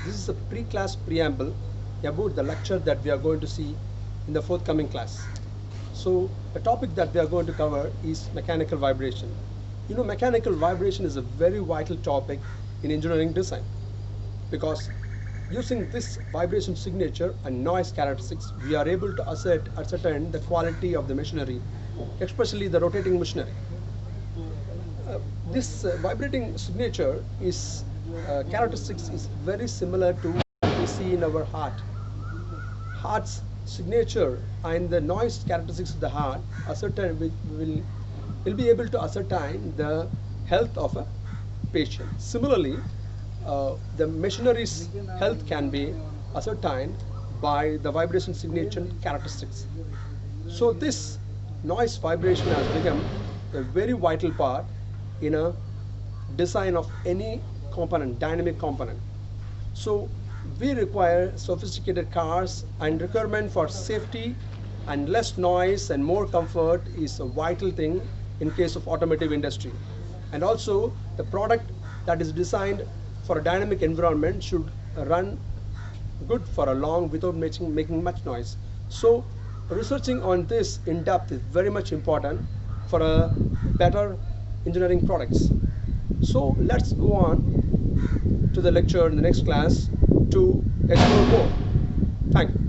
This is a pre-class preamble about the lecture that we are going to see in the forthcoming class. So the topic that we are going to cover is mechanical vibration. You know, mechanical vibration is a very vital topic in engineering design because using this vibration signature and noise characteristics, we are able to ascertain the quality of the machinery, especially the rotating machinery. This vibrating signature is characteristics is very similar to what we see in our heart. Heart's signature and the noise characteristics of the heart will be able to ascertain the health of a patient. Similarly, the machinery's health can be ascertained by the vibration signature characteristics. So this noise vibration has become a very vital part in a design of any component, dynamic component. So we require sophisticated cars, and requirement for safety and less noise and more comfort is a vital thing in case of automotive industry. And also the product that is designed for a dynamic environment should run good for a long without making much noise. So researching on this in depth is very much important for a better engineering products. So let's go on to the lecture in the next class to explore more. Thank you.